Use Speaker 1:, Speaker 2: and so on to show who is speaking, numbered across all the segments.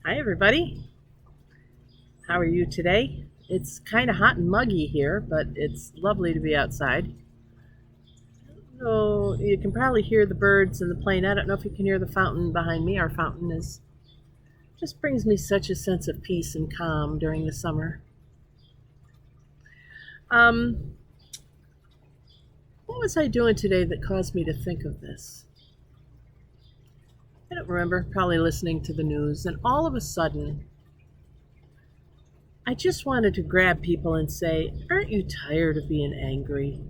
Speaker 1: Hi, everybody. How are you today? It's kind of hot and muggy here, but it's lovely to be outside. So you can probably hear the birds and the plane. I don't know if you can hear the fountain behind me. Our fountain is just brings me such a sense of peace and calm during the summer. Um, what was I doing today that caused me to think of this? I don't remember. Probably listening to the news, and all of a sudden, I just wanted to grab people and say, "Aren't you tired of being angry?"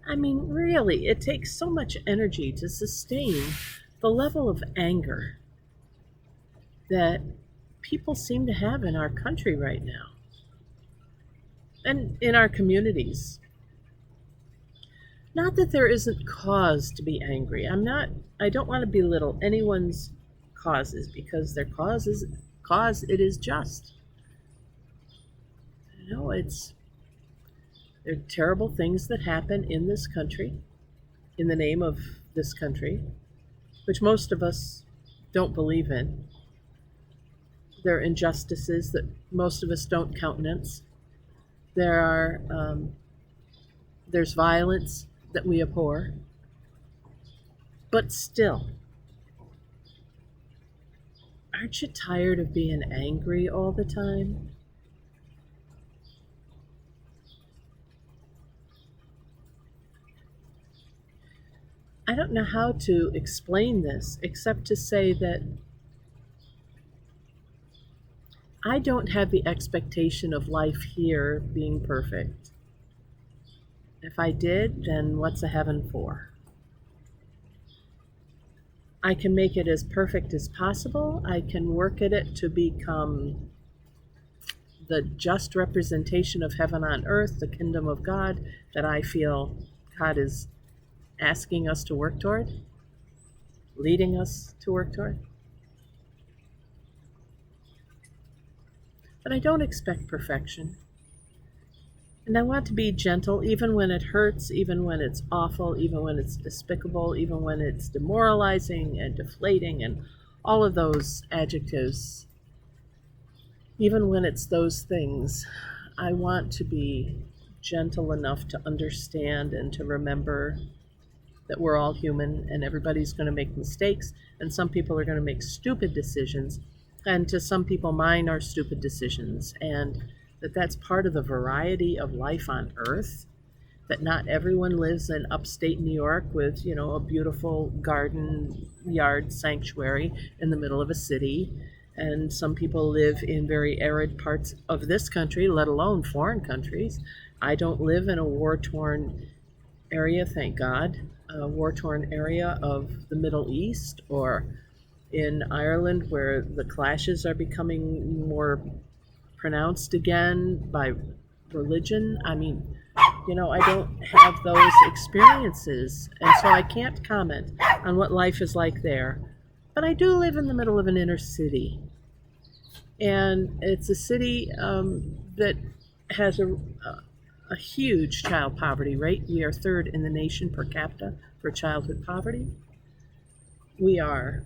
Speaker 1: I mean, really, it takes so much energy to sustain the level of anger that people seem to have in our country right now and in our communities. Not that there isn't cause to be angry. I don't want to belittle anyone's causes because their cause it is just. It's there are terrible things that happen in this country in the name of this country, which most of us don't believe in. There are injustices that most of us don't countenance. There are there's violence that we abhor, but still, aren't you tired of being angry all the time? I don't know how to explain this except to say that I don't have the expectation of life here being perfect. If I did, then what's a heaven for? I can make it as perfect as possible. I can work at it to become the just representation of heaven on earth, the kingdom of God that I feel God is asking us to work toward, leading us to work toward. But I don't expect perfection. And I want to be gentle even when it hurts, even when it's awful, even when it's despicable, even when it's demoralizing and deflating and all of those adjectives. Even when it's those things, I want to be gentle enough to understand and to remember that we're all human and everybody's going to make mistakes, and some people are going to make stupid decisions, and to some people, mine are stupid decisions, and that's part of the variety of life on earth. That not everyone lives in upstate New York with, a beautiful garden yard sanctuary in the middle of a city. And some people live in very arid parts of this country, let alone foreign countries. I don't live in a war torn area, thank God, a war torn area of the Middle East or in Ireland where the clashes are becoming more pronounced again by religion. I mean, I don't have those experiences, and so I can't comment on what life is like there. But I do live in the middle of an inner city, and it's a city that has a huge child poverty rate. We are third in the nation per capita for childhood poverty. We are,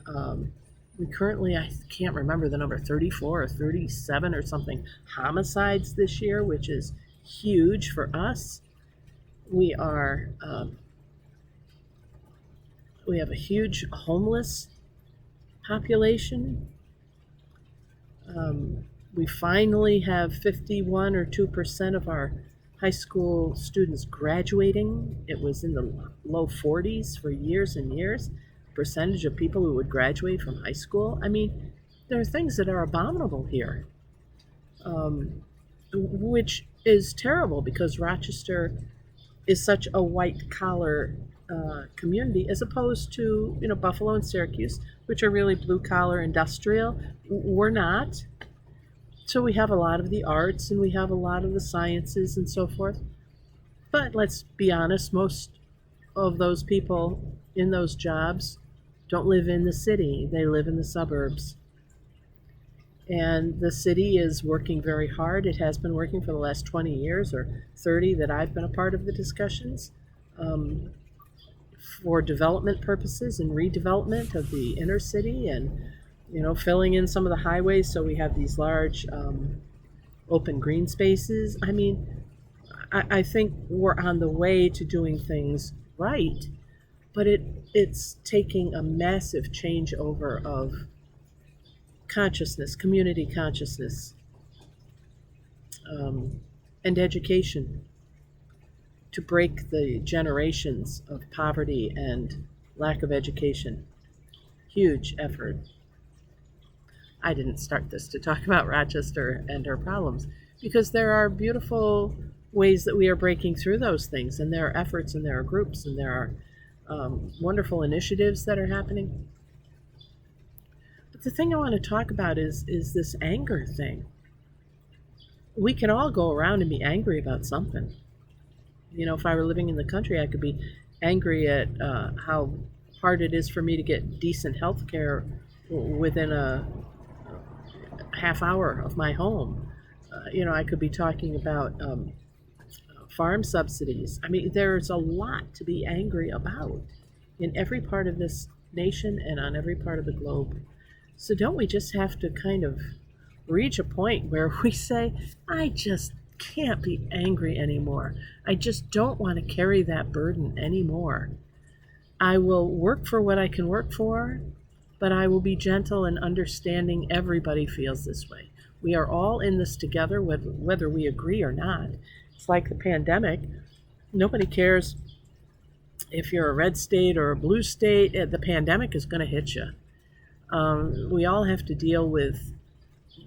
Speaker 1: we currently, I can't remember the number, 34 or 37 or something, homicides this year, which is huge for us. We are, we have a huge homeless population. We finally have 51 or 2% of our high school students graduating. It was in the low 40s for years and years, percentage of people who would graduate from high school. I mean, there are things that are abominable here, which is terrible because Rochester is such a white collar community as opposed to Buffalo and Syracuse, which are really blue collar industrial. We're not. So we have a lot of the arts and we have a lot of the sciences and so forth. But let's be honest, most of those people in those jobs don't live in the city, they live in the suburbs. And the city is working very hard. It has been working for the last 20 years or 30 that I've been a part of the discussions for development purposes and redevelopment of the inner city and filling in some of the highways so we have these large open green spaces. I mean, I think we're on the way to doing things right, but it's taking a massive changeover of consciousness, community consciousness, um, and education to break the generations of poverty and lack of education. Huge effort. I didn't start this to talk about Rochester and her problems because there are beautiful ways that we are breaking through those things, and there are efforts, and there are groups, and there are wonderful initiatives that are happening. But the thing I want to talk about is this anger thing. We can all go around and be angry about something. If I were living in the country, I could be angry at how hard it is for me to get decent health care within a half hour of my home. I could be talking about farm subsidies. I mean, there's a lot to be angry about in every part of this nation and on every part of the globe. So don't we just have to kind of reach a point where we say, I just can't be angry anymore. I just don't want to carry that burden anymore. I will work for what I can work for, but I will be gentle and understanding everybody feels this way. We are all in this together, whether we agree or not. It's like the pandemic. Nobody cares if you're a red state or a blue state. The pandemic is going to hit you. We all have to deal with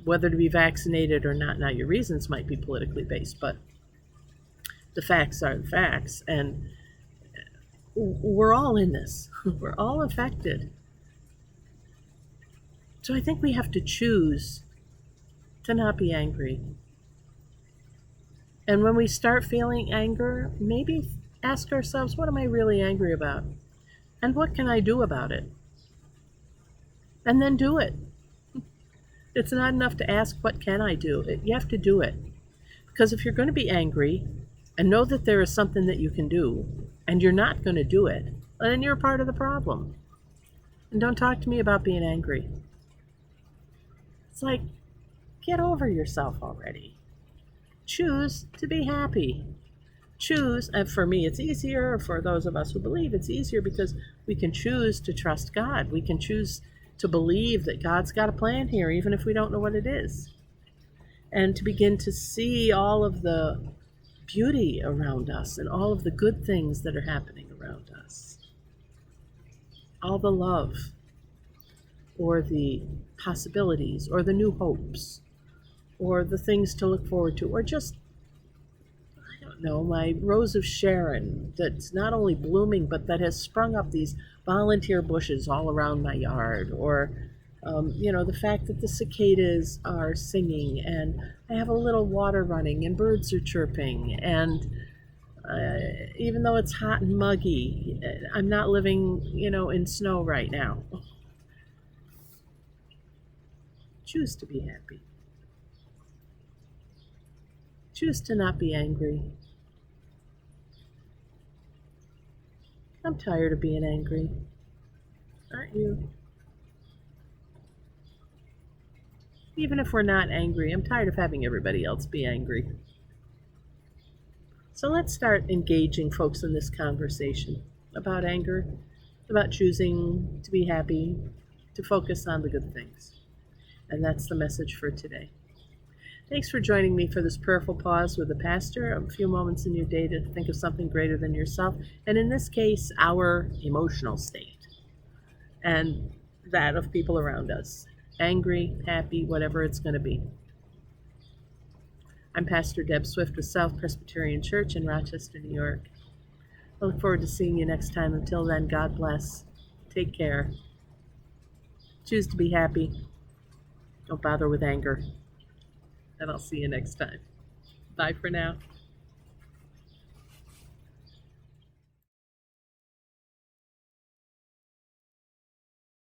Speaker 1: whether to be vaccinated or not. Now, your reasons might be politically based, but the facts are the facts. And we're all in this. We're all affected. So I think we have to choose to not be angry. And when we start feeling anger, maybe ask ourselves, what am I really angry about? And what can I do about it? And then do it. It's not enough to ask, what can I do? You have to do it. Because if you're going to be angry and know that there is something that you can do, and you're not going to do it, then you're part of the problem. And don't talk to me about being angry. It's like, get over yourself already. Choose to be happy. Choose, and for me it's easier, for those of us who believe it's easier because we can choose to trust God. We can choose to believe that God's got a plan here, even if we don't know what it is. And to begin to see all of the beauty around us and all of the good things that are happening around us. All the love, or the possibilities, or the new hopes, or the things to look forward to, or just, I don't know, my rose of Sharon that's not only blooming, but that has sprung up these volunteer bushes all around my yard, or the fact that the cicadas are singing, and I have a little water running, and birds are chirping, and even though it's hot and muggy, I'm not living, in snow right now. Choose to be happy. Choose to not be angry. I'm tired of being angry. Aren't you? Even if we're not angry, I'm tired of having everybody else be angry. So let's start engaging folks in this conversation about anger, about choosing to be happy, to focus on the good things. And that's the message for today. Thanks for joining me for this prayerful pause with the pastor, a few moments in your day to think of something greater than yourself, and in this case, our emotional state, and that of people around us. Angry, happy, whatever it's going to be. I'm Pastor Deb Swift with South Presbyterian Church in Rochester, New York. I look forward to seeing you next time. Until then, God bless. Take care. Choose to be happy. Don't bother with anger. And I'll see you next time. Bye for now.